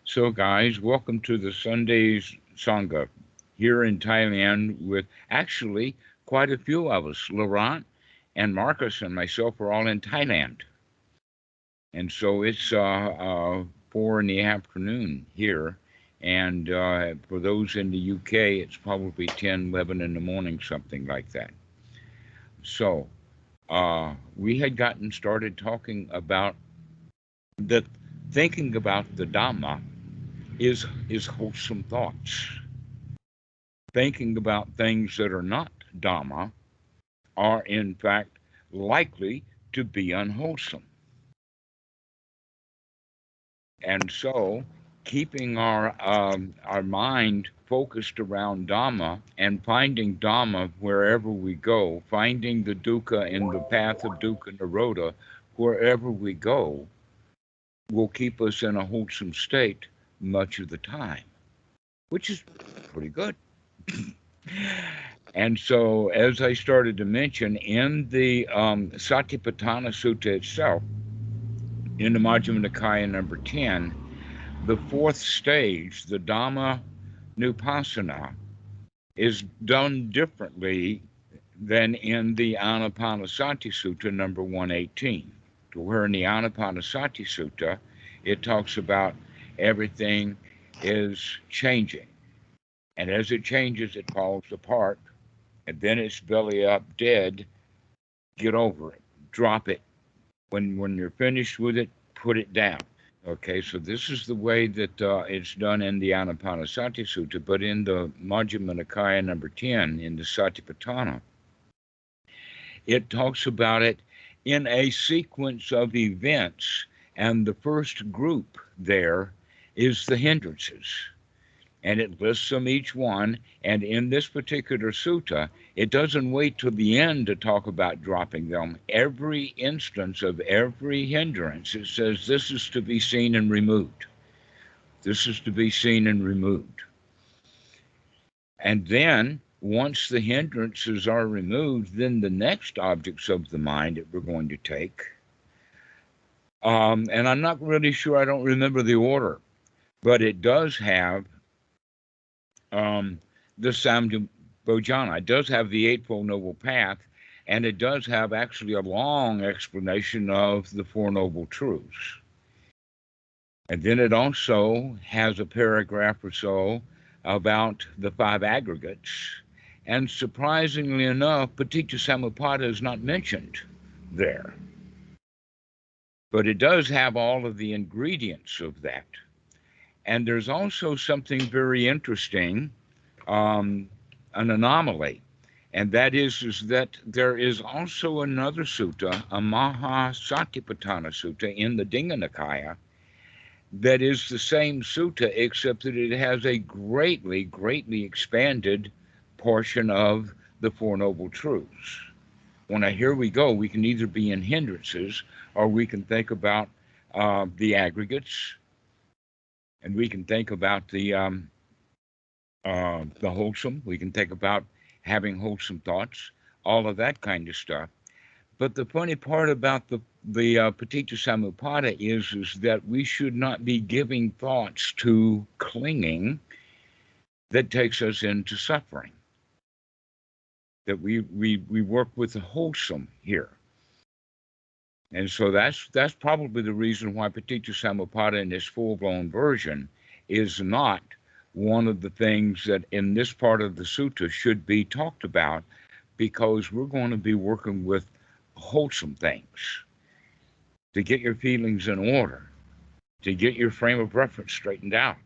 So, guys, welcome to the Sunday's Sangha here in Thailand with actually quite a few of us. Laurent and Marcus and myself are all in Thailand. And so it's 4 in the afternoon here. And for those in the UK, it's probably 10, 11 in the morning, something like that. So we had gotten started talking about the thinking about the Dhamma is wholesome thoughts. Thinking about things that are not Dhamma are, in fact, likely to be unwholesome. And so, keeping our mind focused around Dhamma and finding Dhamma wherever we go, finding the dukkha in the path of dukkha nirodha wherever we go, will keep us in a wholesome state much of the time, which is pretty good. And so, as I started to mention, in the Satipatthana Sutta itself, in the Majjhima Nikaya number 10, the fourth stage, the Dhamma Nupassana, is done differently than in the Anapanasati Sutta number 118, to where in the Anapanasati Sutta, it talks about everything is changing. And as it changes, it falls apart, and then it's belly up dead. Get over it. Drop it. When you're finished with it, put it down. Okay, so this is the way that it's done in the Anapanasati Sutta, but in the Majjhima Nikaya number 10, in the Satipatthana, it talks about it in a sequence of events, and the first group there is the hindrances. And it lists them each one. And in this particular sutta, it doesn't wait till the end to talk about dropping them. Every instance of every hindrance, it says this is to be seen and removed. This is to be seen and removed. And then, once the hindrances are removed, then the next objects of the mind that we're going to take, and I'm not really sure, I don't remember the order, but it does have the Samdhibhojana. It does have the Eightfold Noble Path, and it does have actually a long explanation of the Four Noble Truths. And then it also has a paragraph or so about the five aggregates. And surprisingly enough, Paticca is not mentioned there. But it does have all of the ingredients of that. And there's also something very interesting, an anomaly, and that is that there is also another sutta, a Mahasatipatthana Sutta in the Dinga Nikaya, that is the same sutta, except that it has a greatly, greatly expanded portion of the Four Noble Truths. When here we go, we can either be in hindrances or we can think about the aggregates, and we can think about the wholesome. We can think about having wholesome thoughts, all of that kind of stuff. But the funny part about the Paticca is that we should not be giving thoughts to clinging that takes us into suffering. That we work with the wholesome here. And so that's probably the reason why Paticca in this full-blown version is not one of the things that in this part of the sutta should be talked about, because we're going to be working with wholesome things to get your feelings in order, to get your frame of reference straightened out,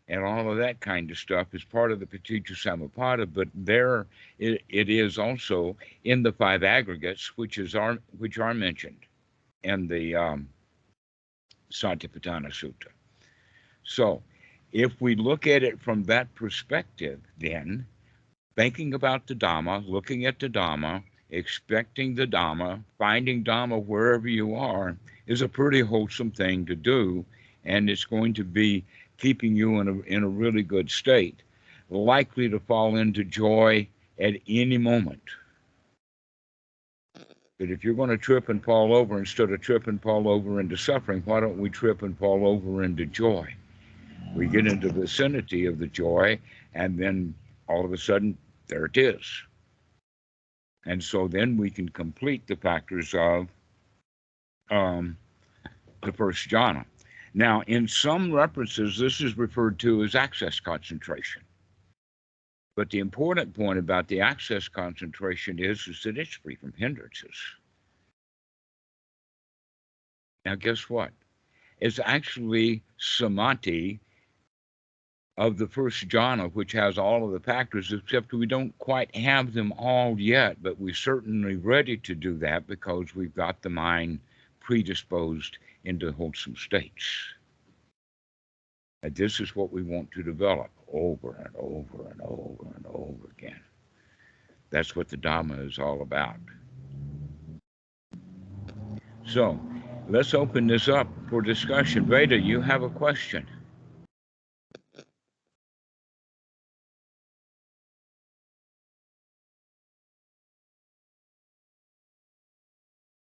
and all of that kind of stuff is part of the Paticca. But there it is also in the five aggregates, which are mentioned in the Satipatthana Sutta. So if we look at it from that perspective, then thinking about the Dhamma, looking at the Dhamma, expecting the Dhamma, finding Dhamma wherever you are, is a pretty wholesome thing to do, and it's going to be keeping you in a really good state, likely to fall into joy at any moment. But if you're going to trip and fall over, instead of trip and fall over into suffering, why don't we trip and fall over into joy? We get into the vicinity of the joy, and then all of a sudden, there it is. And so then we can complete the factors of um, the first jhana. Now, in some references, this is referred to as access concentration. But the important point about the access concentration is that it's free from hindrances. Now, guess what? It's actually samadhi of the first jhana, which has all of the factors, except we don't quite have them all yet, but we're certainly ready to do that because we've got the mind predisposed into wholesome states. And this is what we want to develop over and over and over and over again. That's what the Dhamma is all about. So, let's open this up for discussion. Veda, you have a question?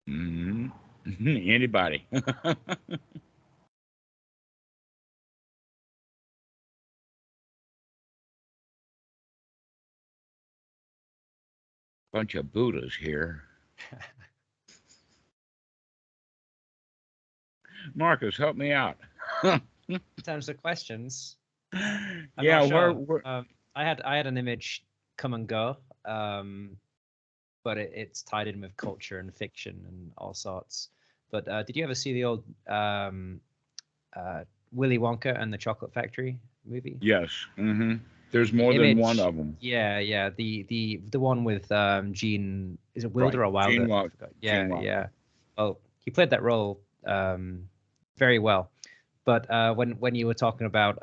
Mm-hmm. Anybody? Bunch of Buddhas here. Marcus, help me out. In terms of questions, Yeah, sure. where I had an image come and go, but it's tied in with culture and fiction and all sorts. But did you ever see the old Willy Wonka and the Chocolate Factory movie? Yes. Mm-hmm. There's more than one of them. Yeah. The one with Gene, is it Wilder Right. or Wilder? Gene Wilder. Yeah, Gene Wilder. yeah. Well, he played that role very well. But when you were talking about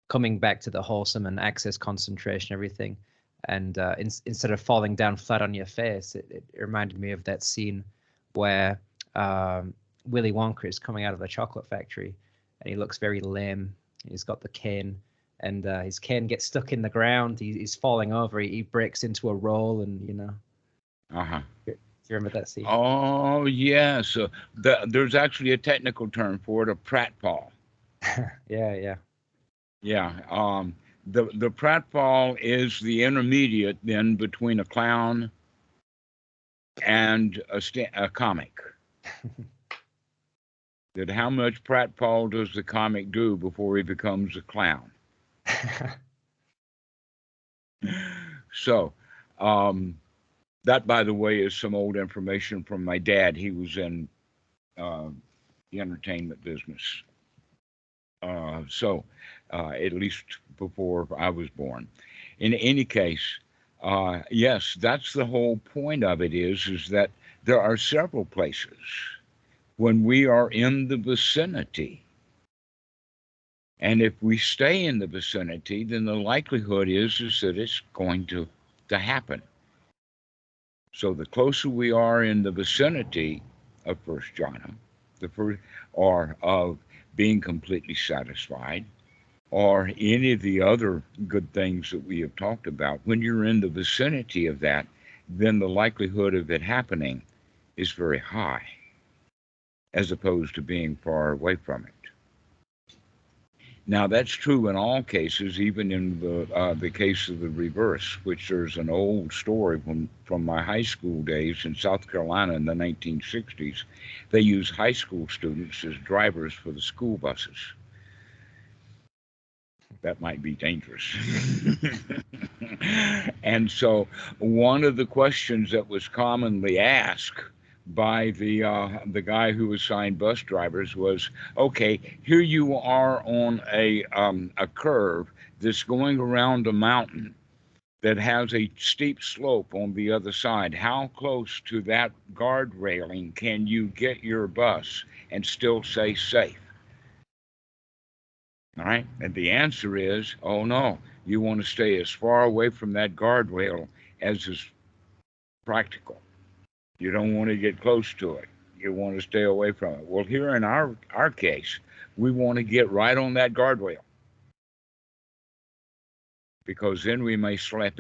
coming back to the wholesome and access concentration, everything, and instead of falling down flat on your face, it reminded me of that scene where Willy Wonka is coming out of the chocolate factory, and he looks very lame. He's got the cane, and his cane gets stuck in the ground. He's falling over. He breaks into a roll, and Uh-huh. Do you remember that scene? Oh, yeah. So there's actually a technical term for it, a pratfall. Yeah. Yeah. The pratfall is the intermediate then between a clown and a comic. That how much pratfall does the comic do before he becomes a clown? So, that, by the way, is some old information from my dad. He was in the entertainment business. At least before I was born. In any case, yes, that's the whole point of it is that there are several places when we are in the vicinity. And if we stay in the vicinity, then the likelihood is that it's going to happen. So the closer we are in the vicinity of first jhana, or of being completely satisfied, or any of the other good things that we have talked about, when you're in the vicinity of that, then the likelihood of it happening is very high, as opposed to being far away from it. Now, that's true in all cases, even in the case of the reverse, which there's an old story from my high school days in South Carolina in the 1960s. They used high school students as drivers for the school buses. That might be dangerous. And so one of the questions that was commonly asked by the guy who assigned bus drivers was, okay, here you are on a curve that's going around a mountain that has a steep slope on the other side. How close to that guard railing can you get your bus and still stay safe? All right. And the answer is, oh no, you want to stay as far away from that guardrail as is practical. You don't want to get close to it. You want to stay away from it. Well, here in our case, we want to get right on that guardrail, because then we may slip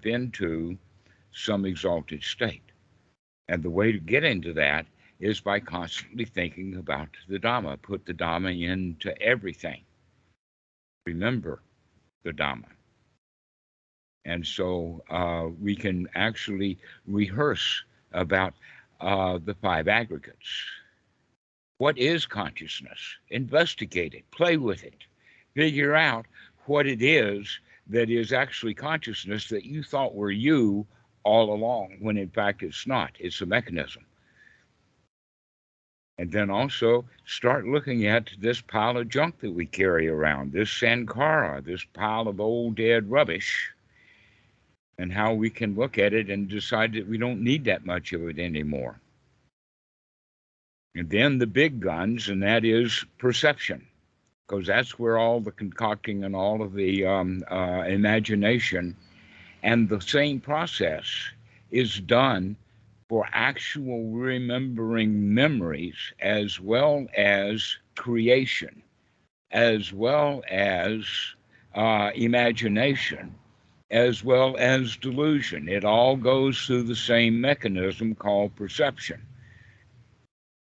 into some exalted state. And the way to get into that is by constantly thinking about the Dhamma. Put the Dhamma into everything. Remember the Dhamma. And so we can actually rehearse about the five aggregates. What is consciousness? Investigate it, play with it, figure out what it is that is actually consciousness that you thought were you all along, when in fact it's not. It's a mechanism. And then also start looking at this pile of junk that we carry around, this sankhara, this pile of old dead rubbish, and how we can look at it and decide that we don't need that much of it anymore. And then the big guns, and that is perception, because that's where all the concocting and all of the imagination and the same process is done for actual remembering memories, as well as creation, as well as imagination, as well as delusion. It all goes through the same mechanism called perception.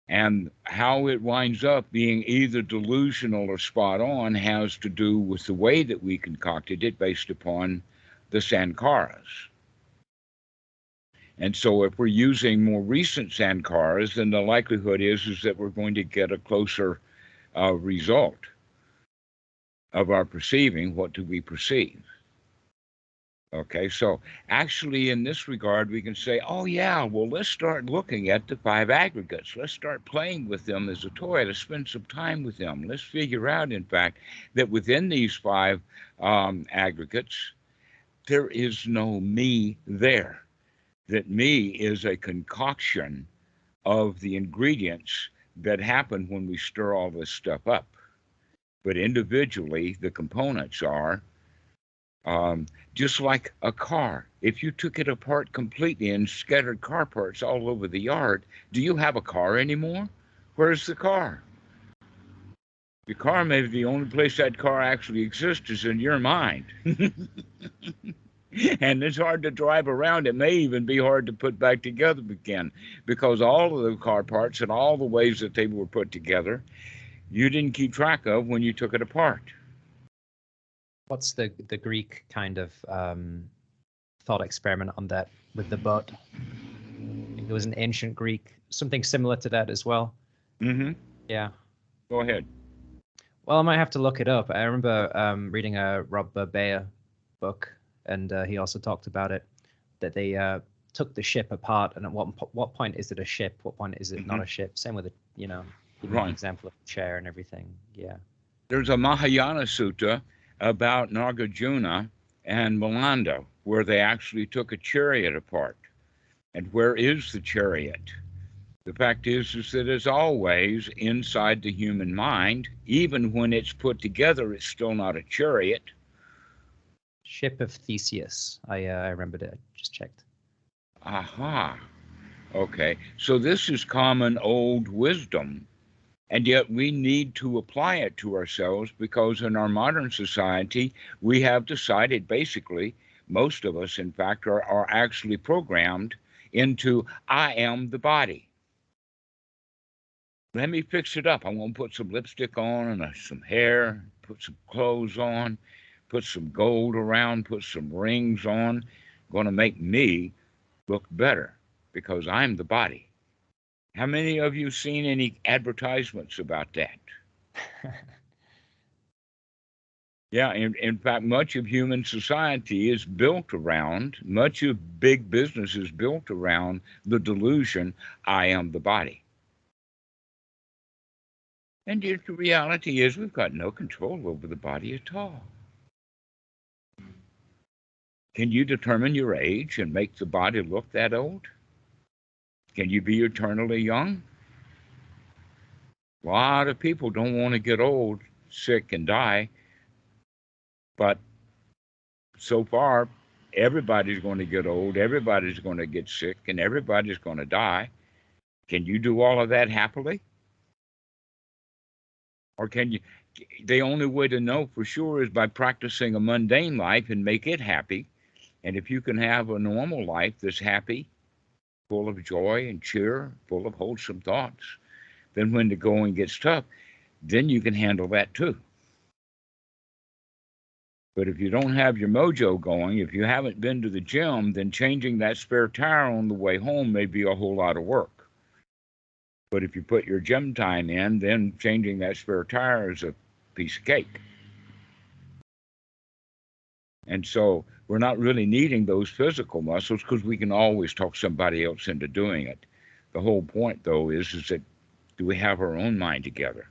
And how it winds up being either delusional or spot on has to do with the way that we concocted it based upon the sankharas. And so if we're using more recent sankharas, then the likelihood is that we're going to get a closer result of our perceiving. What do we perceive? Okay, so actually in this regard, we can say, oh yeah, well, let's start looking at the five aggregates. Let's start playing with them as a toy. Let's spend some time with them. Let's figure out, in fact, that within these five aggregates, there is no me there. That me is a concoction of the ingredients that happen when we stir all this stuff up. But individually, the components are just like a car. If you took it apart completely and scattered car parts all over the yard, do you have a car anymore? Where's the car? The car, maybe the only place that car actually exists is in your mind. And it's hard to drive around. It may even be hard to put back together again, because all of the car parts and all the ways that they were put together, you didn't keep track of when you took it apart. What's the Greek kind of thought experiment on that with the boat? I think it was an ancient Greek, something similar to that as well. Mm-hmm. Yeah. Go ahead. Well, I might have to look it up. I remember reading a Rob Bear book, and he also talked about it, that they took the ship apart, and at what point is it a ship? What point is it not a ship? Same with the, Right. an example of a chair and everything. Yeah. There's a Mahayana sutta about Nagarjuna and Milanda, where they actually took a chariot apart. And where is the chariot? The fact is that it's always inside the human mind. Even when it's put together, it's still not a chariot. Ship of Theseus. I remembered it. I just checked. Aha. Okay. So this is common old wisdom. And yet we need to apply it to ourselves, because in our modern society, we have decided, basically, most of us, in fact, are actually programmed into, I am the body. Let me fix it up. I'm going to put some lipstick on and some hair, put some clothes on, put some gold around, put some rings on. Going to make me look better because I'm the body. How many of you seen any advertisements about that? Yeah, in fact, much of human society is built around, much of big business is built around the delusion, I am the body. And yet the reality is we've got no control over the body at all. Can you determine your age and make the body look that old? Can you be eternally young? A lot of people don't want to get old, sick, and die. But so far, everybody's going to get old, everybody's going to get sick, and everybody's going to die. Can you do all of that happily? Or can you? The only way to know for sure is by practicing a mundane life and make it happy. And if you can have a normal life that's happy, full of joy and cheer, full of wholesome thoughts. Then when the going gets tough, then you can handle that too. But if you don't have your mojo going, if you haven't been to the gym, then changing that spare tire on the way home may be a whole lot of work. But if you put your gym time in, then changing that spare tire is a piece of cake. And so we're not really needing those physical muscles because we can always talk somebody else into doing it. The whole point, though, is that do we have our own mind together?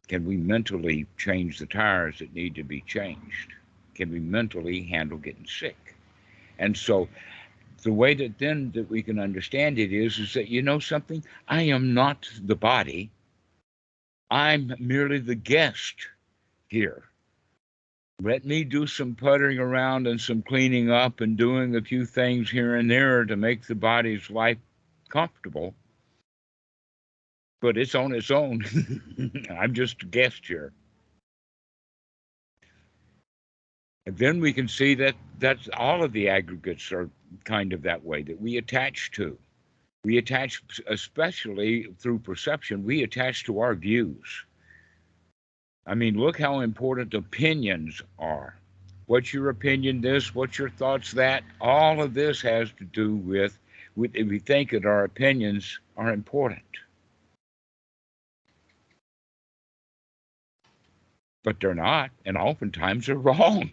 Can we mentally change the tires that need to be changed? Can we mentally handle getting sick? And so the way that we can understand it is that, you know something? I am not the body. I'm merely the guest here. Let me do some puttering around and some cleaning up and doing a few things here and there to make the body's life comfortable. But it's on its own. I'm just a guest here. And then we can see that that's all of the aggregates are kind of that way, that we attach to. We attach, especially through perception, we attach to our views. I mean, look how important opinions are. What's your opinion this? What's your thoughts that? All of this has to do with if we think that our opinions are important. But they're not, and oftentimes they're wrong.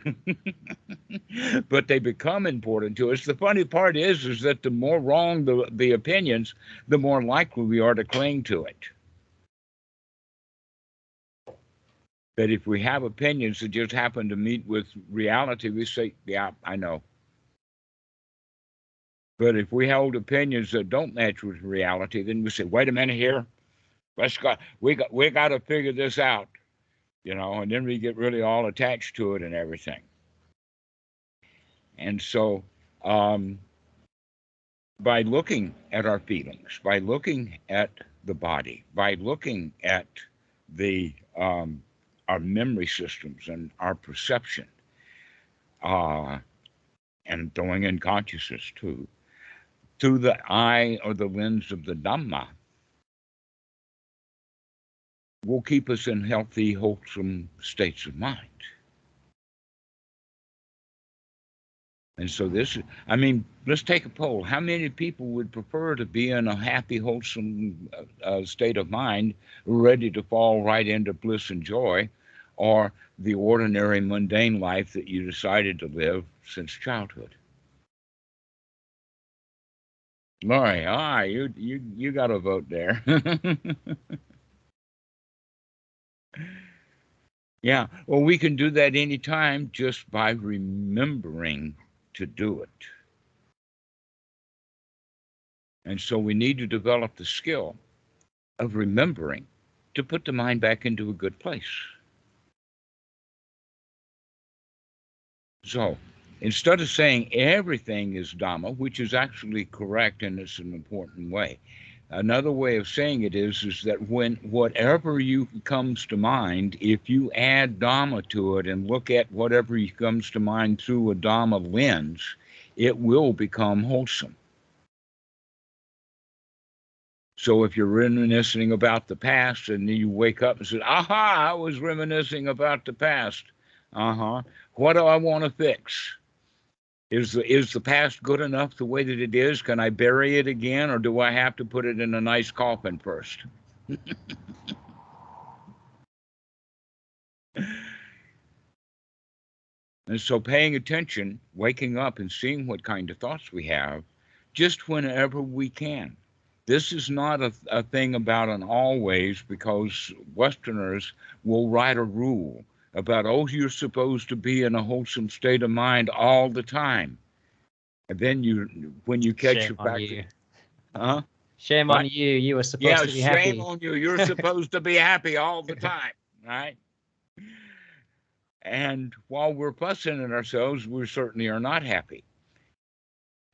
But they become important to us. The funny part is that the more wrong the opinions, the more likely we are to cling to it. That if we have opinions that just happen to meet with reality, we say, yeah, I know. But if we hold opinions that don't match with reality, then we say, wait a minute here. We got to figure this out. You know, and then we get really all attached to it and everything. And so by looking at our feelings, by looking at the body, by looking at our memory systems and our perception, and throwing in consciousness too, through the eye or the lens of the Dhamma, will keep us in healthy, wholesome states of mind. And so let's take a poll. How many people would prefer to be in a happy, wholesome state of mind, ready to fall right into bliss and joy, or the ordinary, mundane life that you decided to live since childhood? Laurie, you got a vote there. Yeah, well, we can do that anytime just by remembering to do it. And so we need to develop the skill of remembering to put the mind back into a good place. So instead of saying everything is Dhamma, which is actually correct and it's an important way, another way of saying it is that when whatever comes to mind, if you add Dhamma to it and look at whatever comes to mind through a Dhamma lens, it will become wholesome. So if you're reminiscing about the past and then you wake up and say, aha, I was reminiscing about the past. What do I want to fix? Is the past good enough the way that it is? Can I bury it again, or do I have to put it in a nice coffin first? And so paying attention, waking up and seeing what kind of thoughts we have, just whenever we can. This is not a thing about an always, because Westerners will write a rule about, oh, you're supposed to be in a wholesome state of mind all the time. And then when you catch Shame your on you. Shame what? on you. You were supposed to be happy. Yeah, shame on you. You're supposed to be happy all the time, right? And while we're fussing at ourselves, we certainly are not happy.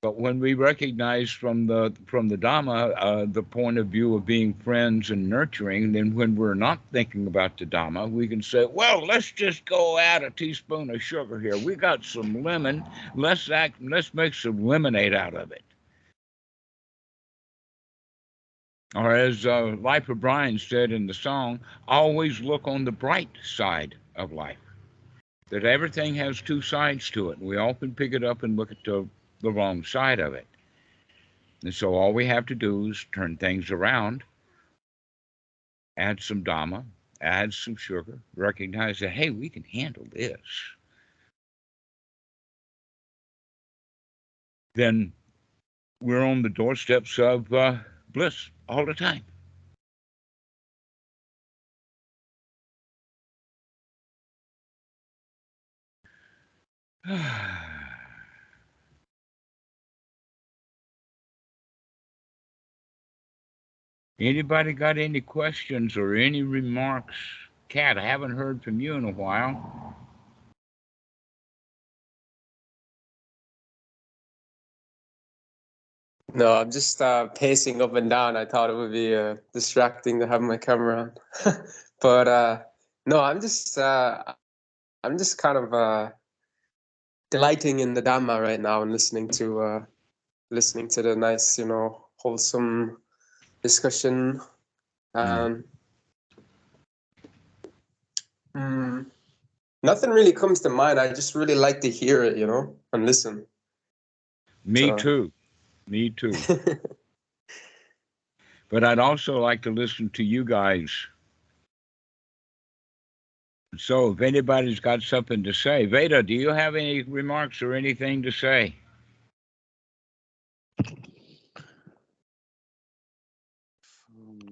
But when we recognize from the Dhamma the point of view of being friends and nurturing, then when we're not thinking about the Dhamma, we can say, well, let's just go add a teaspoon of sugar here. We got some lemon. Let's make some lemonade out of it. Or as Life of Brian said in the song, always look on the bright side of life. That everything has two sides to it. We often pick it up and look at the wrong side of it. And so all we have to do is turn things around, add some Dhamma, add some sugar, recognize that, hey, we can handle this. Then we're on the doorsteps of bliss all the time. Anybody got any questions or any remarks? Kat, I haven't heard from you in a while. No, I'm just pacing up and down. I thought it would be distracting to have my camera on, but no, I'm just kind of delighting in the Dhamma right now and listening to the nice, wholesome discussion. Nothing really comes to mind. I just really like to hear it, and listen. Me too. Me too. But I'd also like to listen to you guys. So if anybody's got something to say, Veda, do you have any remarks or anything to say?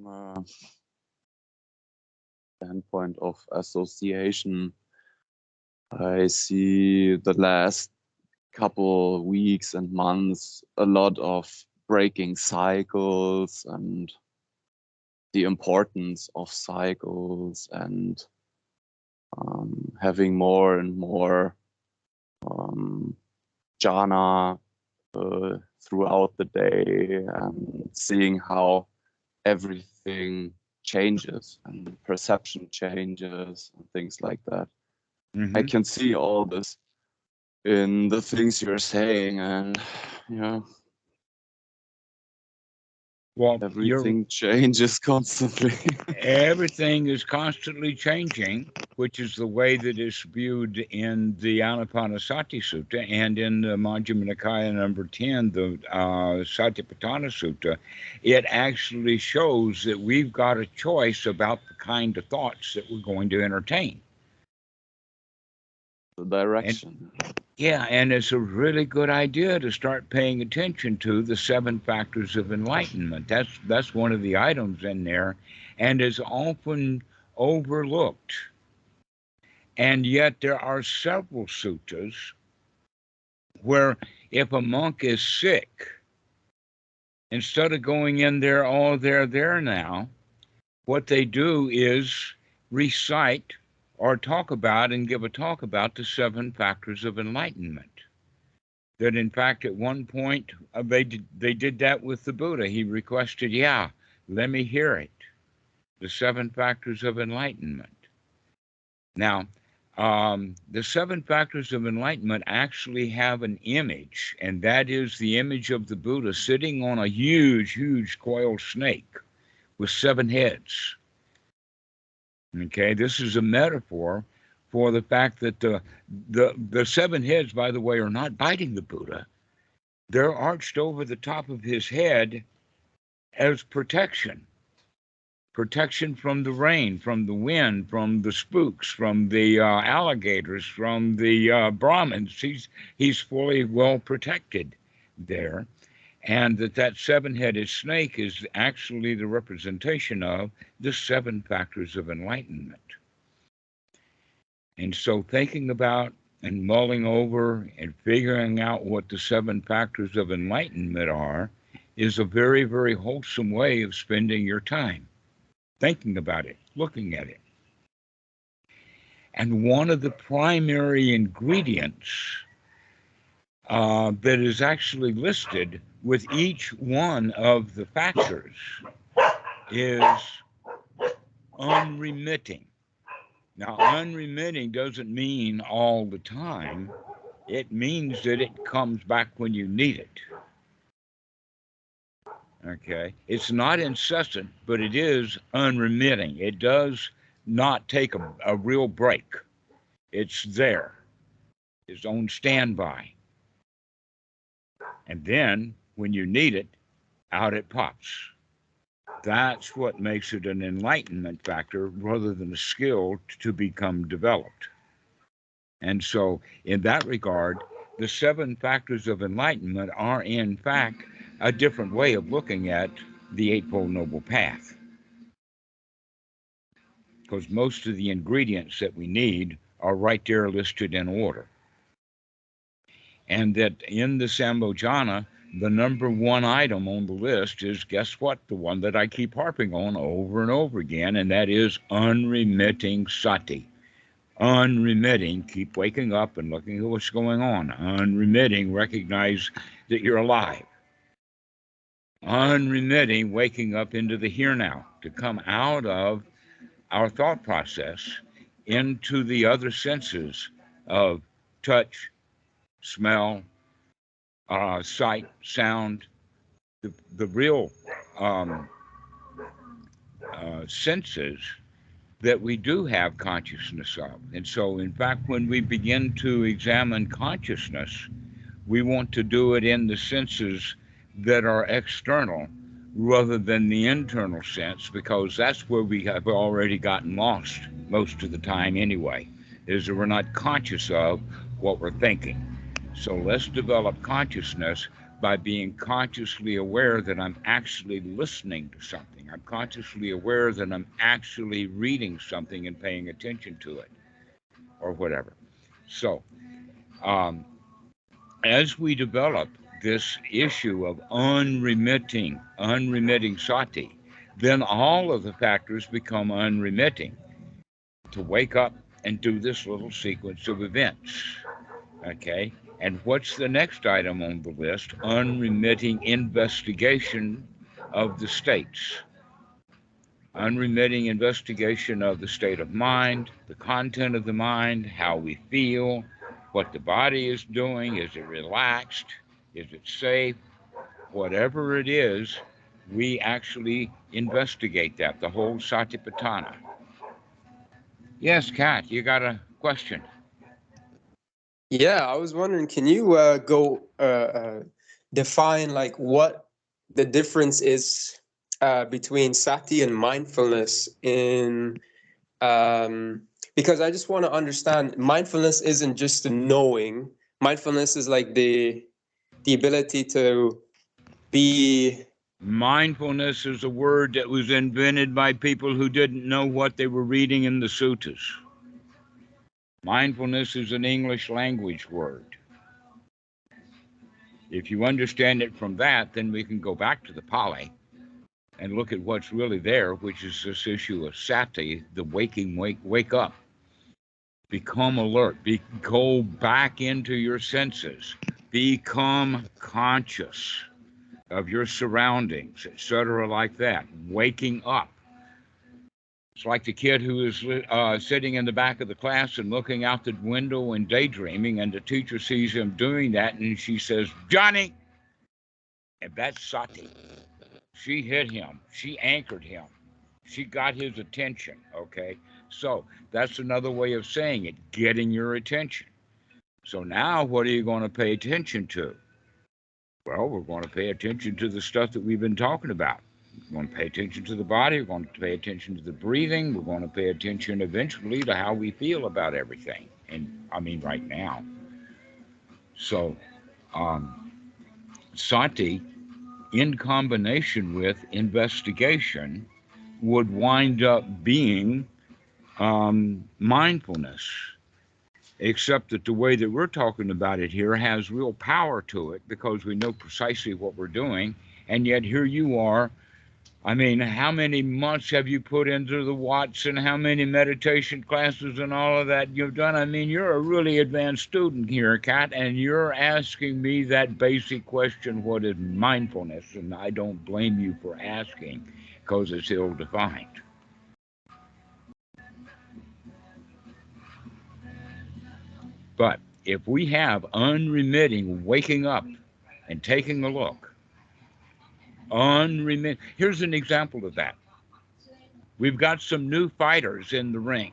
From standpoint of association, I see the last couple weeks and months a lot of breaking cycles and the importance of cycles and having more and more jhana throughout the day and seeing how everything changes and perception changes and things like that. Mm-hmm. I can see all this in the things you're saying, and well, everything changes constantly. Everything is constantly changing, which is the way that it's viewed in the Anapanasati Sutta and in the Majjhima Nikaya number 10, the Satipatthana Sutta. It actually shows that we've got a choice about the kind of thoughts that we're going to entertain. The direction. And it's a really good idea to start paying attention to the 7 factors of enlightenment. That's one of the items in there, and is often overlooked. And yet there are several suttas where if a monk is sick, instead of going in there, oh, they're there now, what they do is recite or talk about and give a talk about the 7 factors of enlightenment. That in fact at one point they did that with the Buddha. He requested, let me hear it. The 7 factors of enlightenment. Now, the 7 factors of enlightenment actually have an image, and that is the image of the Buddha sitting on a huge, huge coiled snake with 7 heads. Okay, this is a metaphor for the fact that the 7 heads, by the way, are not biting the Buddha. They're arched over the top of his head as protection. Protection from the rain, from the wind, from the spooks, from the alligators, from the Brahmins. He's fully well protected there. And that 7-headed snake is actually the representation of the 7 factors of enlightenment. And so thinking about and mulling over and figuring out what the 7 factors of enlightenment are is a very, very wholesome way of spending your time. Thinking about it, looking at it. And one of the primary ingredients that is actually listed with each one of the factors is unremitting. Now, unremitting doesn't mean all the time. It means that it comes back when you need it. Okay. It's not incessant, but it is unremitting. It does not take a real break. It's there, it's on standby. And then when you need it, out it pops. That's what makes it an enlightenment factor rather than a skill to become developed. And so, in that regard, the seven factors of enlightenment are, in fact, a different way of looking at the Eightfold Noble Path. Because most of the ingredients that we need are right there listed in order. And that in the Sambhojana, the number one item on the list is, guess what? The one that I keep harping on over and over again, and that is unremitting sati. Unremitting, keep waking up and looking at what's going on. Unremitting, recognize that you're alive. Unremitting, waking up into the here now, to come out of our thought process into the other senses of touch, smell, sight, sound, the real senses that we do have consciousness of. And so, in fact, when we begin to examine consciousness, we want to do it in the senses that are external rather than the internal sense, because that's where we have already gotten lost most of the time anyway, is that we're not conscious of what we're thinking. So let's develop consciousness by being consciously aware that I'm actually listening to something. I'm consciously aware that I'm actually reading something and paying attention to it, or whatever. So, as we develop this issue of unremitting sati, then all of the factors become unremitting to wake up and do this little sequence of events. Okay? And what's the next item on the list? Unremitting investigation of the states. Unremitting investigation of the state of mind, the content of the mind, how we feel, what the body is doing. Is it relaxed? Is it safe? Whatever it is, we actually investigate that, the whole Satipatthana. Yes, Kat, you got a question? Yeah, I was wondering, can you go define like what the difference is between sati and mindfulness in because I just want to understand, mindfulness isn't just a knowing. Mindfulness is like the ability to be. Mindfulness is a word that was invented by people who didn't know what they were reading in the suttas. Mindfulness is an English language word. If you understand it from that, then we can go back to the Pali and look at what's really there, which is this issue of sati, the wake up. Become alert. Go back into your senses. Become conscious of your surroundings, etc., like that. Waking up. It's like the kid who is sitting in the back of the class and looking out the window and daydreaming, and the teacher sees him doing that, and she says, "Johnny!" And that's sati. She hit him. She anchored him. She got his attention, okay? So that's another way of saying it, getting your attention. So now what are you going to pay attention to? Well, we're going to pay attention to the stuff that we've been talking about. We're going to pay attention to the body. We're going to pay attention to the breathing. We're going to pay attention eventually to how we feel about everything. And I mean, right now. So, sati, in combination with investigation, would wind up being mindfulness. Except that the way that we're talking about it here has real power to it because we know precisely what we're doing. And yet here you are. I mean, how many months have you put into the Watts and how many meditation classes and all of that you've done? I mean, you're a really advanced student here, Kat, and you're asking me that basic question, what is mindfulness? And I don't blame you for asking because it's ill-defined. But if we have unremitting waking up and taking a look Here's an example of that. We've got some new fighters in the ring,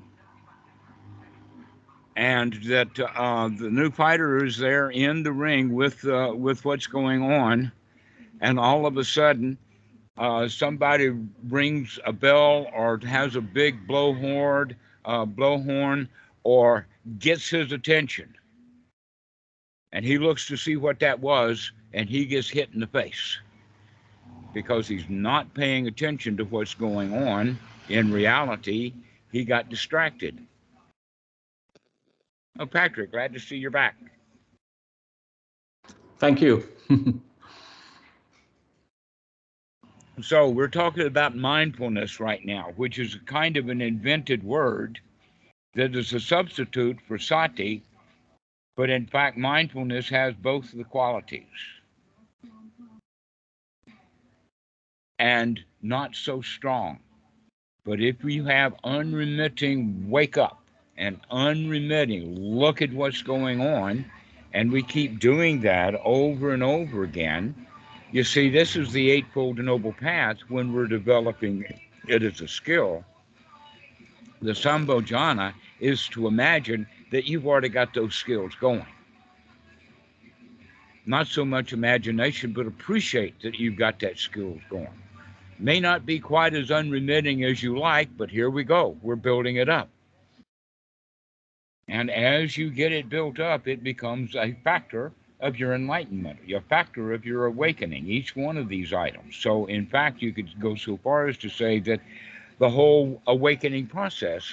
and that the new fighter is there in the ring with what's going on, and all of a sudden somebody rings a bell or has a big blowhorn, or gets his attention, and he looks to see what that was, and he gets hit in the face because he's not paying attention to what's going on. In reality, he got distracted. Oh, Patrick, glad to see you're back. Thank you. So we're talking about mindfulness right now, which is kind of an invented word that is a substitute for sati, but in fact, mindfulness has both the qualities. And not so strong. But if you have unremitting wake up and unremitting look at what's going on, and we keep doing that over and over again, you see, this is the Eightfold Noble Path when we're developing it as a skill. The Sambhojana is to imagine that you've already got those skills going. Not so much imagination, but appreciate that you've got that skills going. May not be quite as unremitting as you like, but here we go. We're building it up. And as you get it built up, it becomes a factor of your enlightenment, a factor of your awakening, each one of these items. So in fact, you could go so far as to say that the whole awakening process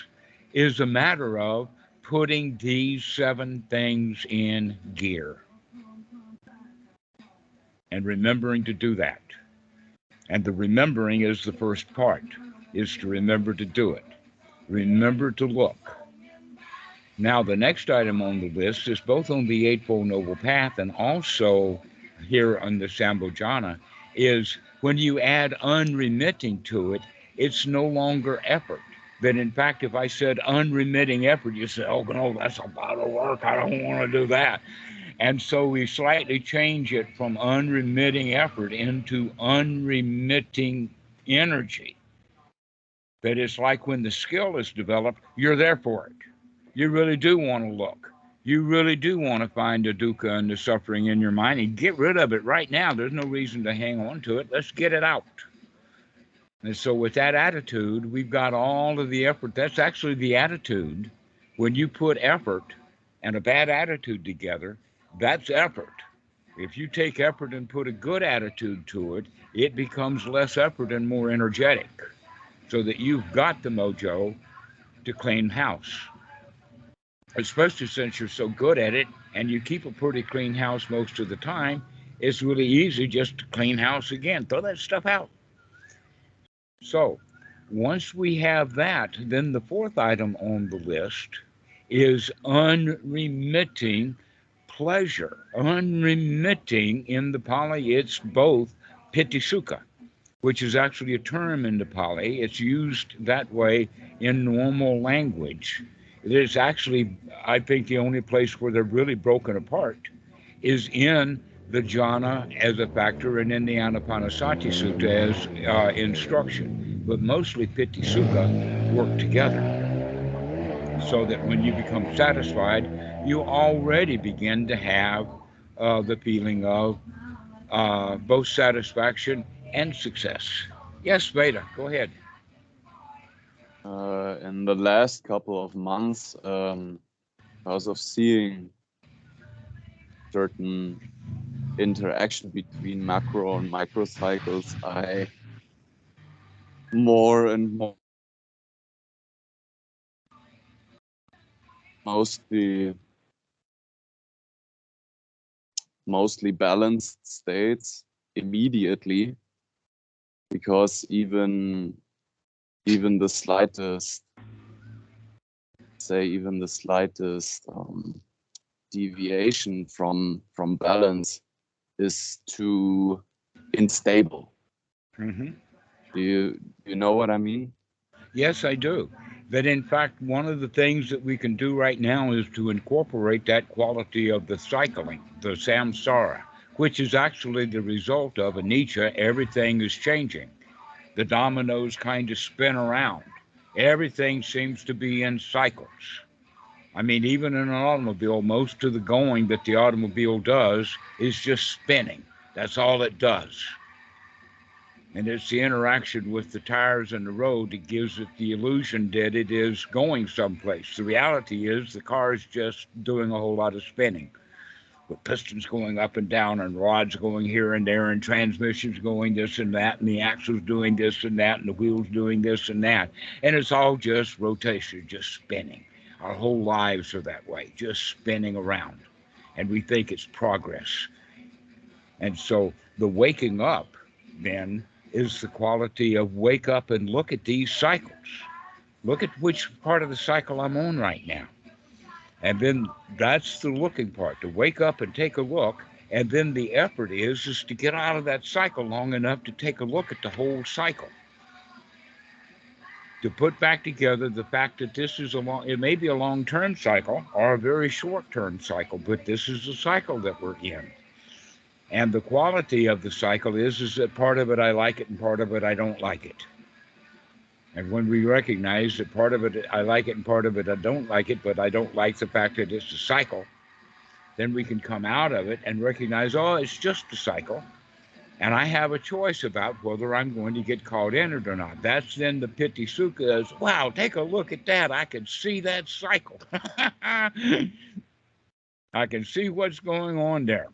is a matter of putting these 7 things in gear and remembering to do that. And the remembering is the first part, is to remember to do it. Remember to look. Now, the next item on the list is both on the Eightfold Noble Path and also here on the Sambhojana, is when you add unremitting to it, it's no longer effort. That in fact, if I said unremitting effort, you say, oh, no, that's a lot of work. I don't want to do that. And so we slightly change it from unremitting effort into unremitting energy. That it's like when the skill is developed, you're there for it. You really do want to look. You really do want to find the dukkha and the suffering in your mind and get rid of it right now. There's no reason to hang on to it. Let's get it out. And so with that attitude, we've got all of the effort. That's actually the attitude. When you put effort and a bad attitude together, that's effort. If you take effort and put a good attitude to it, it becomes less effort and more energetic, so that you've got the mojo to clean house. Especially since you're so good at it and you keep a pretty clean house most of the time, it's really easy just to clean house again. Throw that stuff out. So once we have that, then the 4th item on the list is unremitting pleasure. Unremitting, in the Pali, it's both piti sukha, which is actually a term in the Pali. It's used that way in normal language. It is actually, I think, the only place where they're really broken apart is in the jhana as a factor and in the Anapanasati Sutta as instruction. But mostly piti sukha work together, so that when you become satisfied, you already begin to have the feeling of both satisfaction and success. Yes, Veda, go ahead. In the last couple of months, because of seeing certain interaction between macro and micro cycles, I more and more mostly balanced states immediately, because even the slightest deviation from balance is too unstable. Mm-hmm. Do you know what I mean? Yes, I do. That in fact, one of the things that we can do right now is to incorporate that quality of the cycling, the samsara, which is actually the result of anicca. Everything is changing. The dominoes kind of spin around. Everything seems to be in cycles. I mean, even in an automobile, most of the going that the automobile does is just spinning. That's all it does. And it's the interaction with the tires and the road that gives it the illusion that it is going someplace. The reality is the car is just doing a whole lot of spinning, with pistons going up and down and rods going here and there and transmissions going this and that and the axles doing this and that and the wheels doing this and that. And it's all just rotation, just spinning. Our whole lives are that way, just spinning around. And we think it's progress. And so the waking up then is the quality of wake up and look at these cycles. Look at which part of the cycle I'm on right now. And then that's the looking part, to wake up and take a look. And then the effort is to get out of that cycle long enough to take a look at the whole cycle. To put back together the fact that this is it may be a long-term cycle or a very short-term cycle, but this is the cycle that we're in. And the quality of the cycle is that part of it I like it and part of it I don't like it. And when we recognize that part of it I like it and part of it I don't like it, but I don't like the fact that it's a cycle, then we can come out of it and recognize, oh, it's just a cycle. And I have a choice about whether I'm going to get caught in it or not. That's then the Piti Sukha is, wow, take a look at that. I can see that cycle. I can see what's going on there.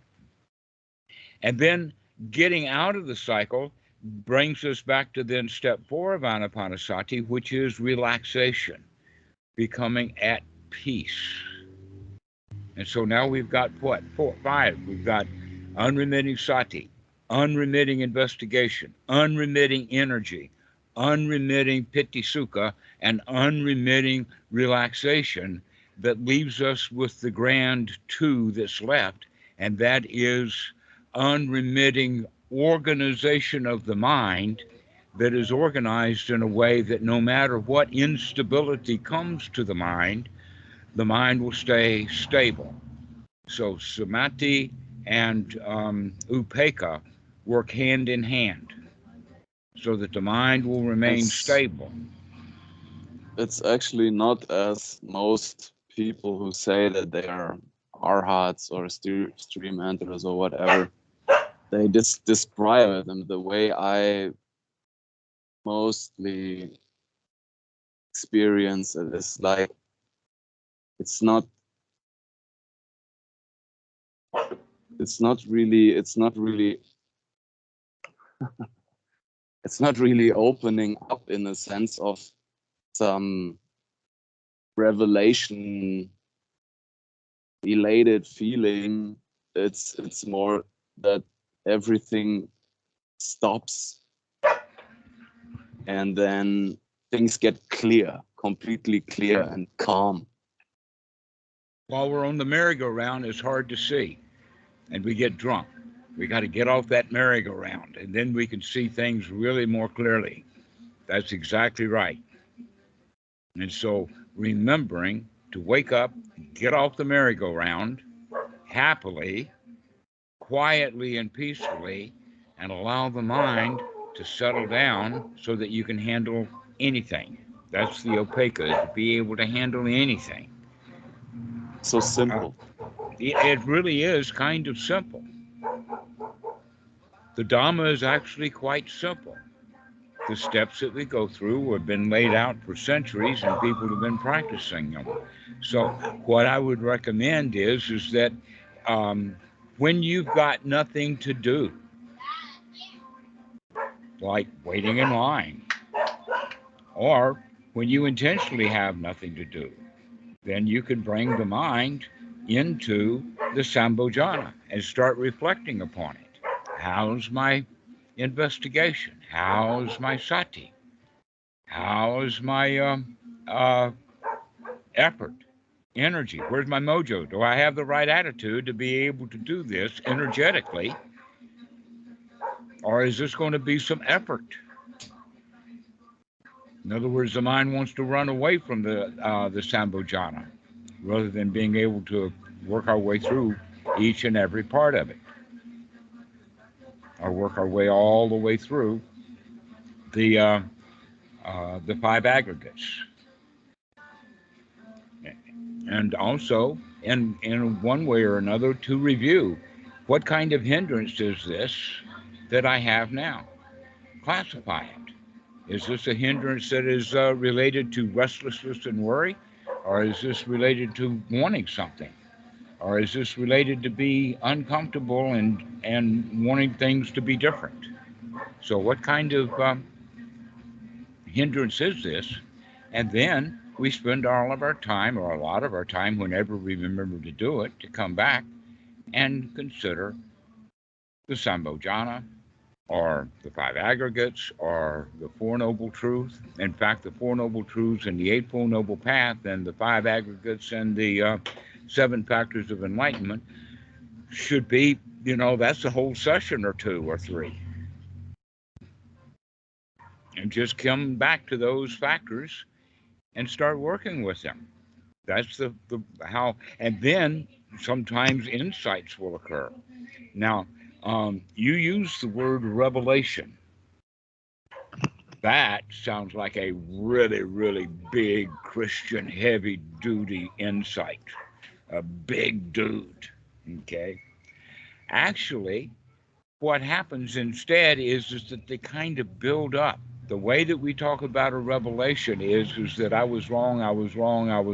And then getting out of the cycle brings us back to then step 4 of Anapanasati, which is relaxation, becoming at peace. And so now we've got what? 4, 5. We've got unremitting sati, unremitting investigation, unremitting energy, unremitting Piti Sukha, and unremitting relaxation that leaves us with the grand 2 that's left, and that is unremitting organization of the mind that is organized in a way that no matter what instability comes to the mind will stay stable. So samadhi and upekkha work hand in hand so that the mind will remain stable. It's actually not as most people who say that they are arhats or stream enterers or whatever. They just describe it, and the way I mostly experience it is like it's not really it's not really opening up in the sense of some revelation elated feeling. It's more that everything stops and then things get clear, completely clear and calm. While we're on the merry-go-round, it's hard to see, and we get drunk. We got to get off that merry-go-round, and then we can see things really more clearly. That's exactly right. And so remembering to wake up, get off the merry-go-round, happily, quietly and peacefully, and allow the mind to settle down so that you can handle anything. That's the upekkha, to be able to handle anything. So simple. It really is kind of simple. The Dhamma is actually quite simple. The steps that we go through have been laid out for centuries and people have been practicing them. So what I would recommend is that when you've got nothing to do, like waiting in line, or when you intentionally have nothing to do, then you can bring the mind into the Sambhojana and start reflecting upon it. How's my investigation? How's my sati? How's my effort, energy? Where's my mojo? Do I have the right attitude to be able to do this energetically? Or is this going to be some effort? In other words, the mind wants to run away from the Sambhojana rather than being able to work our way through each and every part of it. or work our way all the way through the five aggregates. And also, in one way or another, to review what kind of hindrance is this that I have now? Classify it. Is this a hindrance that is related to restlessness and worry? Or is this related to wanting something? Or is this related to be uncomfortable and wanting things to be different? So, what kind of hindrance is this? And then we spend all of our time, or a lot of our time, whenever we remember to do it, to come back and consider the Sambhojana, or the five aggregates, or the Four Noble Truths. In fact, the Four Noble Truths and the Eightfold Noble Path and the five aggregates and the seven factors of enlightenment should be, that's a whole session or two or three. And just come back to those factors and start working with them. That's the how, and then sometimes insights will occur. Now, you use the word revelation. That sounds like a really, really big Christian heavy-duty insight. A big dude, okay? Actually, what happens instead is that they kind of build up. The way that we talk about a revelation is that I was wrong, I was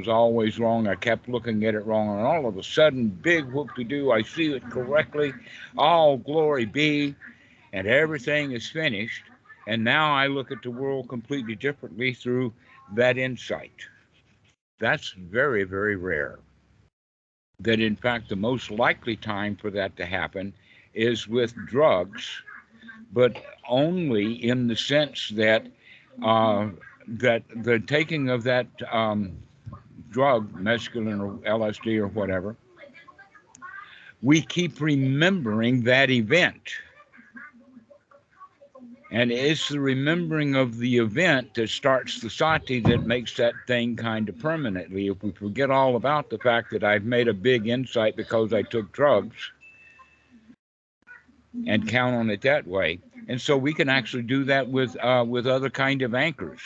always wrong, I kept looking at it wrong, and all of a sudden, big whoop-de-doo, I see it correctly, all glory be, and everything is finished, and now I look at the world completely differently through that insight. That's very, very rare. That in fact, the most likely time for that to happen is with drugs, but only in the sense that that the taking of that drug, mescaline or LSD or whatever, we keep remembering that event. And it's the remembering of the event that starts the sati that makes that thing kind of permanently. If we forget all about the fact that I've made a big insight because I took drugs and count on it that way. And so we can actually do that with other kind of anchors.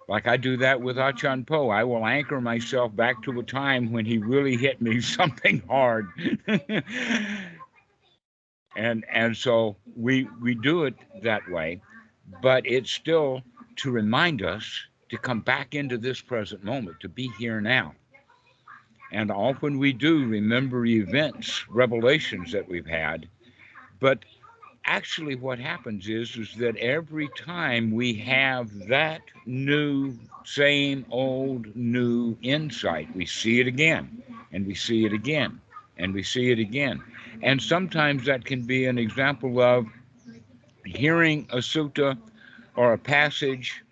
Like I do that with Achan Po. I will anchor myself back to a time when he really hit me something hard. And so we do it that way, but it's still to remind us to come back into this present moment, to be here now. And often we do remember events, revelations that we've had, but actually what happens is that every time we have that new, same old new insight, we see it again, and we see it again, and we see it again. And sometimes that can be an example of hearing a sutta or a passage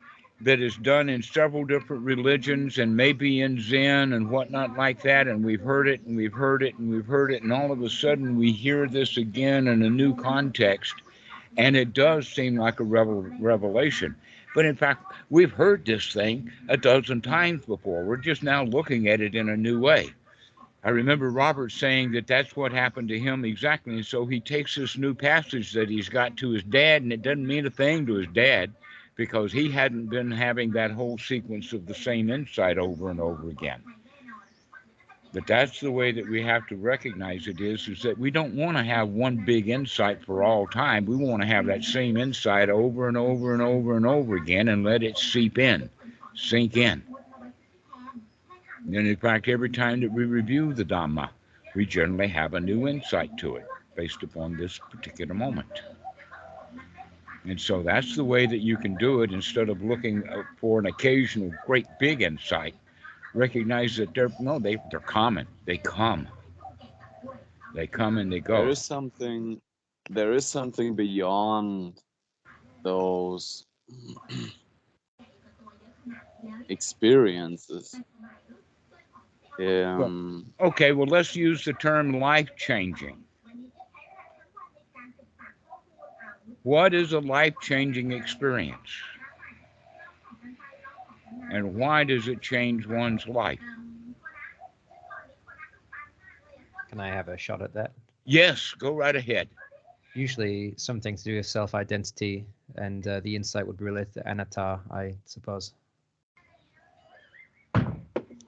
that is done in several different religions and maybe in Zen and whatnot like that, and we've heard it and we've heard it and we've heard it, and all of a sudden we hear this again in a new context, and it does seem like a revelation. But in fact, we've heard this thing a dozen times before. We're just now looking at it in a new way. I remember Robert saying that that's what happened to him exactly, and so he takes this new passage that he's got to his dad, and it doesn't mean a thing to his dad, because he hadn't been having that whole sequence of the same insight over and over again. But that's the way that we have to recognize it is that we don't want to have one big insight for all time. We want to have that same insight over and over and over and over again and let it seep in, sink in. And in fact, every time that we review the Dhamma, we generally have a new insight to it based upon this particular moment. And so that's the way that you can do it instead of looking for an occasional great big insight. Recognize that they're common. They come and they go. There is something beyond those experiences. Okay, well, let's use the term life-changing. What is a life-changing experience? And why does it change one's life? Can I have a shot at that? Yes, go right ahead. Usually something to do with self-identity, and the insight would be related to anatta, I suppose.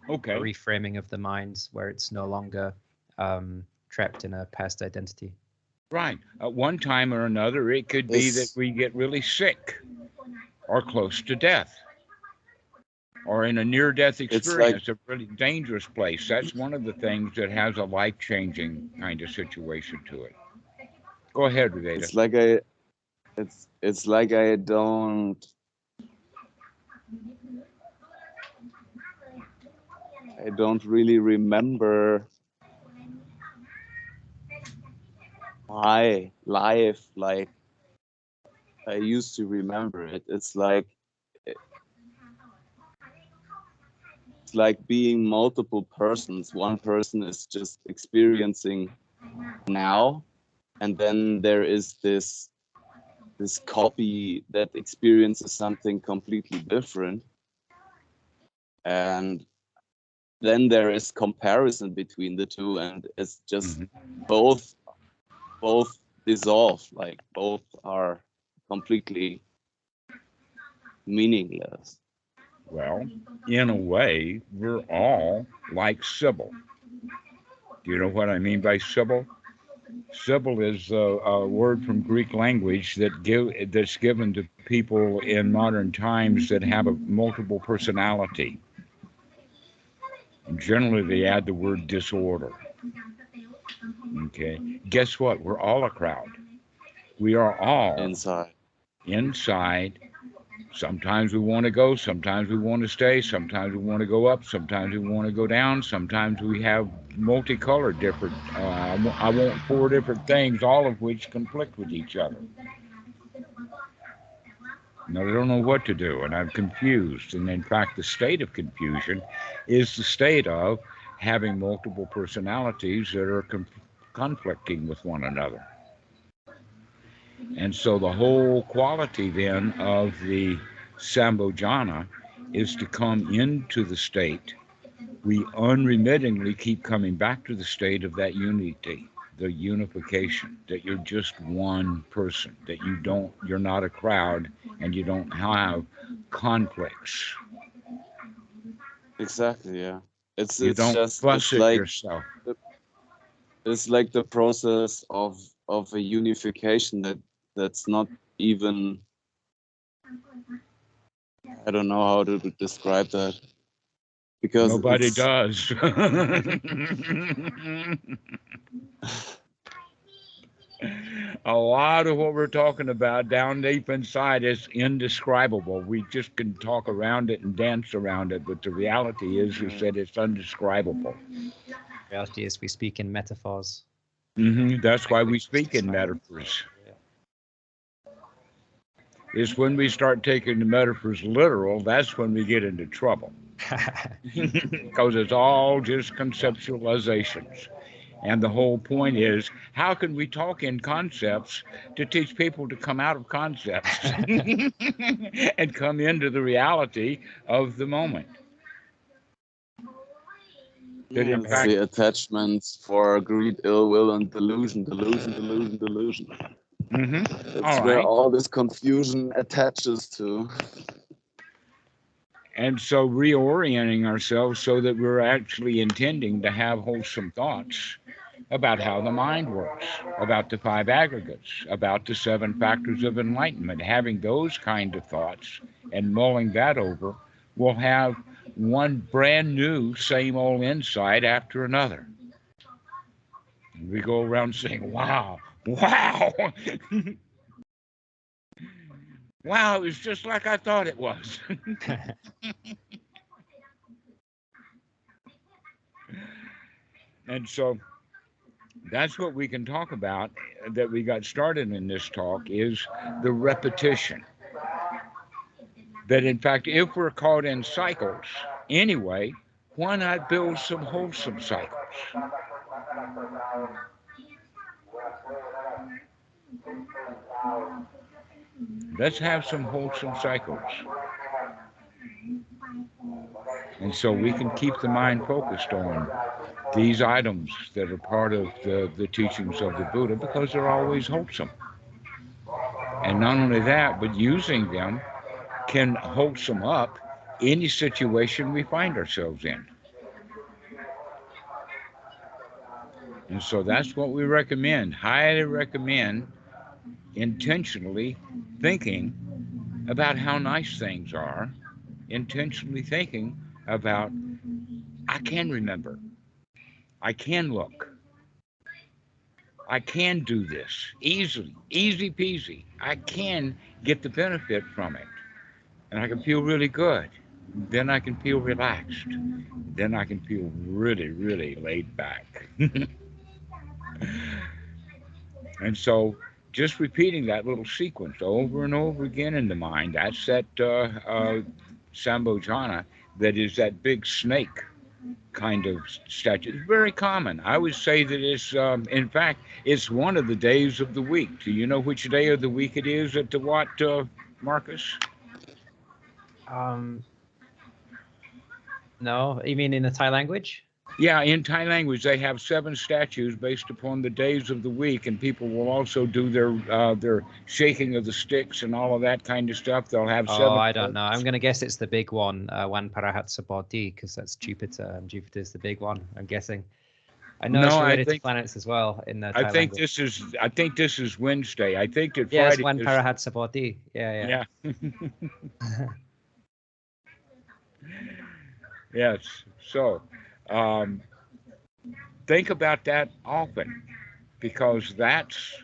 Okay. A reframing of the mind where it's no longer trapped in a past identity. Right. At one time or another, it could be that we get really sick or close to death or in a near-death experience, a really dangerous place. That's one of the things that has a life-changing kind of situation to it. Go ahead, Veda. It's like I don't really remember my life like I used to remember it. It's like being multiple persons. One person is just experiencing now, and then there is this copy that experiences something completely different, and then there is comparison between the two, and it's just both dissolve, like both are completely meaningless. Well, in a way, we're all like Sybil. Do you know what I mean by Sybil? Sybil is a word from Greek language that's given to people in modern times that have a multiple personality. And generally, they add the word disorder. Okay. Guess what? We're all a crowd. We are all inside. Sometimes we want to go, sometimes we want to stay, sometimes we want to go up, sometimes we want to go down, sometimes we have multicolored different, I want 4 different things, all of which conflict with each other. Now, I don't know what to do, and I'm confused. And in fact, the state of confusion is the state of having multiple personalities that are conflicting with one another. And so the whole quality then of the Sambhojana is to come into the state. We unremittingly keep coming back to the state of that unity, the unification, that you're just one person, that you're not a crowd, and you don't have conflicts. Exactly, yeah. You don't fuss at yourself. It's like the process of a unification that's not even, I don't know how to describe that, because nobody does. A lot of what we're talking about down deep inside is indescribable. We just can talk around it and dance around it, but the reality is that it's undescribable. Reality is we speak in metaphors. That's why we speak in metaphors. It's when we start taking the metaphors literal, that's when we get into trouble. Because it's all just conceptualizations. And the whole point is, how can we talk in concepts to teach people to come out of concepts and come into the reality of the moment? That in fact, the attachments for greed, ill will, and delusion. That's where all this confusion attaches to. And so reorienting ourselves so that we're actually intending to have wholesome thoughts about how the mind works, about the 5 aggregates, about the 7 factors of enlightenment. Having those kind of thoughts and mulling that over, we'll have one brand new same old insight after another. And we go around saying, wow, wow. Wow, it was just like I thought it was. And so that's what we can talk about that we got started in this talk is the repetition. That in fact, if we're caught in cycles anyway, why not build some wholesome cycles? Let's have some wholesome cycles. And so we can keep the mind focused on these items that are part of the teachings of the Buddha because they're always wholesome. And not only that, but using them can wholesome up any situation we find ourselves in. And so that's what we recommend, highly recommend intentionally thinking about how nice things are, intentionally thinking about, I can remember, I can look, I can do this easily, easy peasy. I can get the benefit from it, and I can feel really good. Then I can feel relaxed. Then I can feel really, really laid back. And so just repeating that little sequence over and over again in the mind, that's that Sambojana, that is that big snake kind of statue. It's very common. I would say that it's, in fact, it's one of the days of the week. Do you know which day of the week it is at the what, Marcus? No, you mean in the Thai language? Yeah, in Thai language, they have 7 statues based upon the days of the week, and people will also do their shaking of the sticks and all of that kind of stuff. They'll have 7. Oh, I don't know. I'm going to guess it's the big one, Wan Parahatsa Bodhi, because that's Jupiter, and Jupiter's the big one, I'm guessing. I know it's related to planets as well in the Thai language. I think this is Wednesday. I think that Yes, Friday Wan Parahatsa Bodhi. Yeah. Yes. So, think about that often, because that's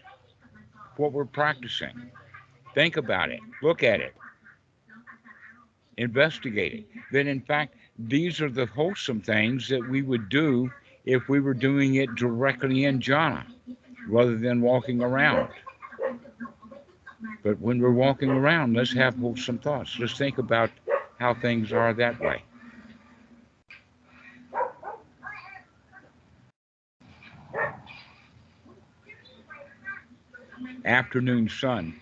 what we're practicing. Think about it. Look at it. Investigate it. Then, in fact, these are the wholesome things that we would do if we were doing it directly in jhana, rather than walking around. But when we're walking around, let's have wholesome thoughts. Let's think about how things are that way. Afternoon sun.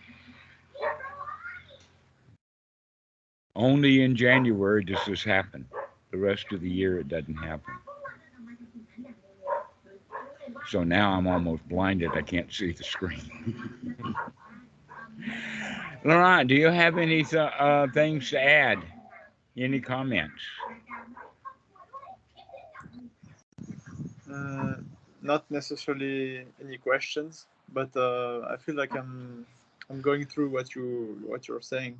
Only in January does this happen. The rest of the year it doesn't happen. So now I'm almost blinded. I can't see the screen. Laurent, do you have any things to add? Any comments? Not necessarily any questions, but I feel like I'm going through what you're saying.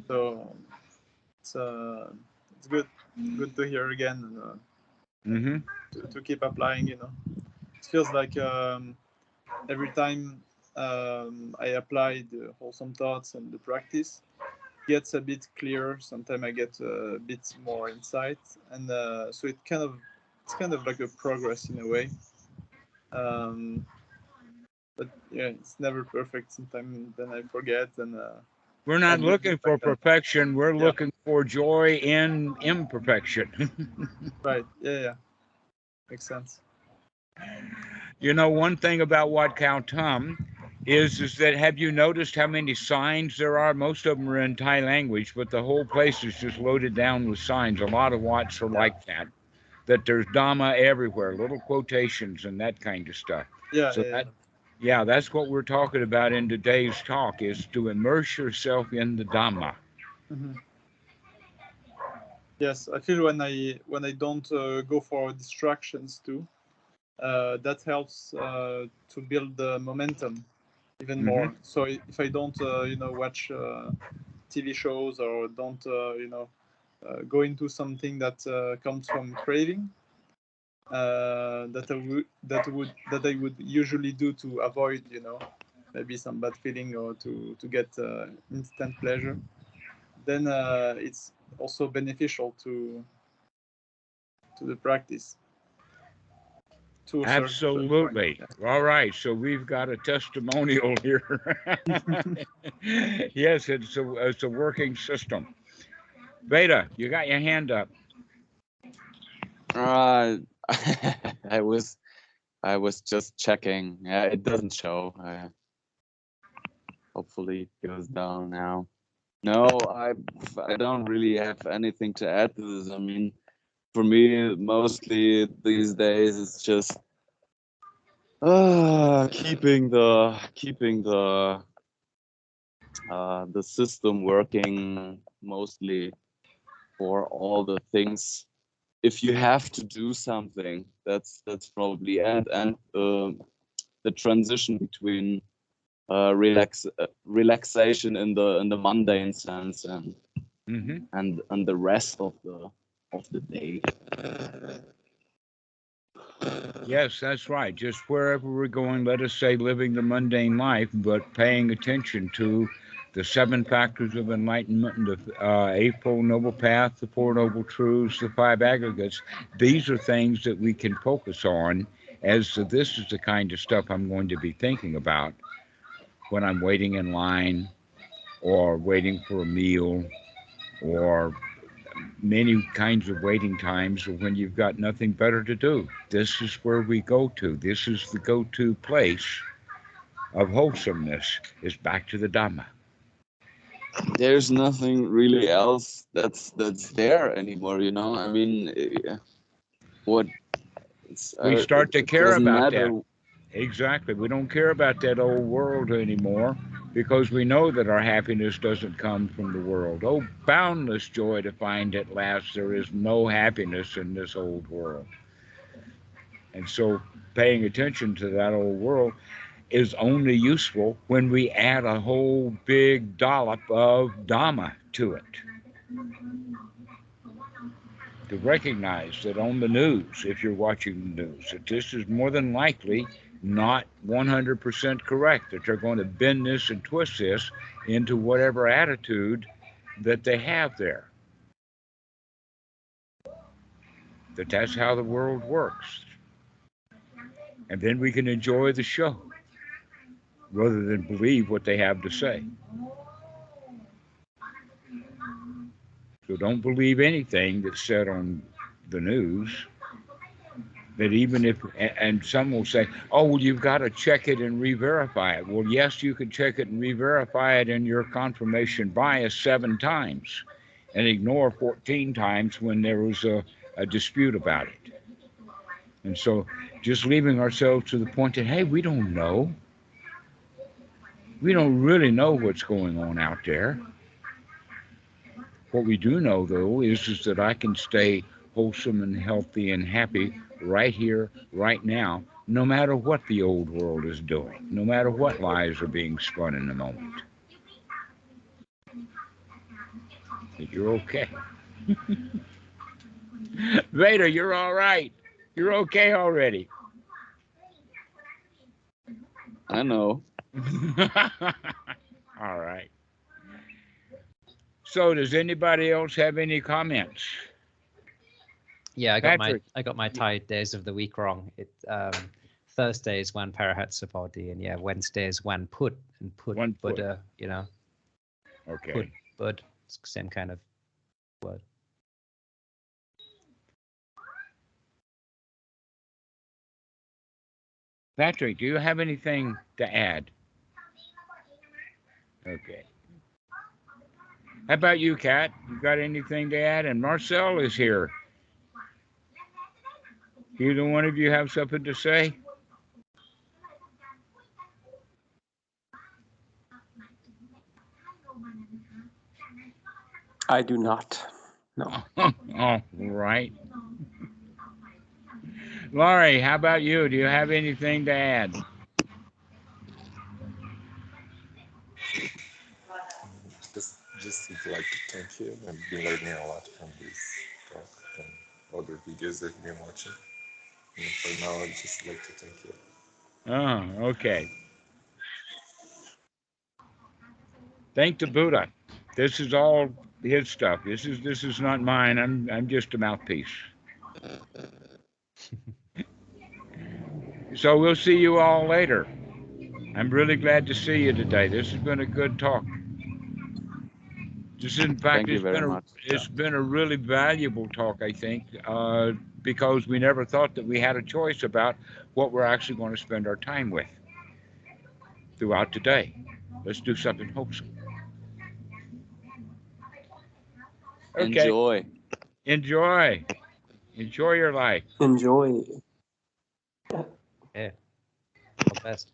So it's good to hear again, and to keep applying. It feels like every time I apply the wholesome thoughts and the practice, it gets a bit clearer. Sometimes I get a bit more insight, and so it's kind of like a progress in a way. But yeah, it's never perfect. Sometimes then I forget, and we're not looking for perfection. We're looking for joy in imperfection. Right. Yeah. Makes sense. You know, one thing about Wat Khao Thum is that, have you noticed how many signs there are? Most of them are in Thai language, but the whole place is just loaded down with signs. A lot of Wats are like that. That there's Dhamma everywhere, little quotations and that kind of stuff. Yeah. That's what we're talking about in today's talk, is to immerse yourself in the Dhamma. Mm-hmm. Yes, I feel when I don't go for distractions too, that helps to build the momentum even more. So if I don't watch TV shows, or don't go into something that comes from craving, that I would usually do to avoid maybe some bad feeling, or to get instant pleasure, then it's also beneficial to the practice. Absolutely. All right, so we've got a testimonial here. Yes, it's a working system. Veda, you got your hand up. I was just checking. It doesn't show. Hopefully it goes down now. No, I don't really have anything to add to this. I mean, for me, mostly these days, it's just keeping the system working, mostly for all the things. If you have to do something, that's probably, and the transition between relaxation in the mundane sense and the rest of the day. Yes, that's right. Just wherever we're going, let us say living the mundane life, but paying attention to the 7 factors of enlightenment, the Eightfold Noble Path, the 4 Noble Truths, the 5 aggregates. These are things that we can focus on, as this is the kind of stuff I'm going to be thinking about when I'm waiting in line or waiting for a meal or many kinds of waiting times, or when you've got nothing better to do. This is where we go to. This is the go-to place of wholesomeness, is back to the Dhamma. There's nothing really else that's there anymore, you know. I mean, what We start to care doesn't about matter. that. Exactly. We don't care about that old world anymore because we know that our happiness doesn't come from the world. Oh, boundless joy to find at last there is no happiness in this old world. And so paying attention to that old world is only useful when we add a whole big dollop of Dhamma to it. To recognize that on the news, if you're watching the news, that this is more than likely not 100% correct, that they're going to bend this and twist this into whatever attitude that they have there. That's how the world works. And then we can enjoy the show rather than believe what they have to say. So don't believe anything that's said on the news. That even if, and some will say, oh, well, you've got to check it and re-verify it. Well, yes, you can check it and re-verify it in your confirmation bias 7 times and ignore 14 times when there was a dispute about it. And so just leaving ourselves to the point that, hey, we don't know. We don't really know what's going on out there. What we do know, though, is that I can stay wholesome and healthy and happy right here, right now, no matter what the old world is doing, no matter what lies are being spun in the moment. That you're okay. Vader, you're all right. You're okay already. I know. All right. So does anybody else have any comments? Yeah, I Patrick. got my Thai days of the week wrong. Thursday is Wan Parahatsapadi, and yeah, Wednesday is Wan Put, and Put Wan Put. Buddha, you know. Okay. Put Bud, same kind of word. Patrick, do you have anything to add? Okay. How about you, Kat? You got anything to add? And Marcel is here. Either one of you have something to say? I do not. No. All right. Laurie, how about you? Do you have anything to add? Just would like to thank you. I've been learning a lot from this talk and other videos I've been watching. And for now, I'd just like to thank you. Oh, okay. Thank the Buddha. This is all his stuff. This is not mine. I'm just a mouthpiece. So we'll see you all later. I'm really glad to see you today. This has been a good talk. Just in fact, Thank you very much. It's been a really valuable talk, I think, because we never thought that we had a choice about what we're actually going to spend our time with throughout the day. Let's do something wholesome. Okay. Enjoy. Enjoy. Enjoy your life. Enjoy. Yeah. All the best.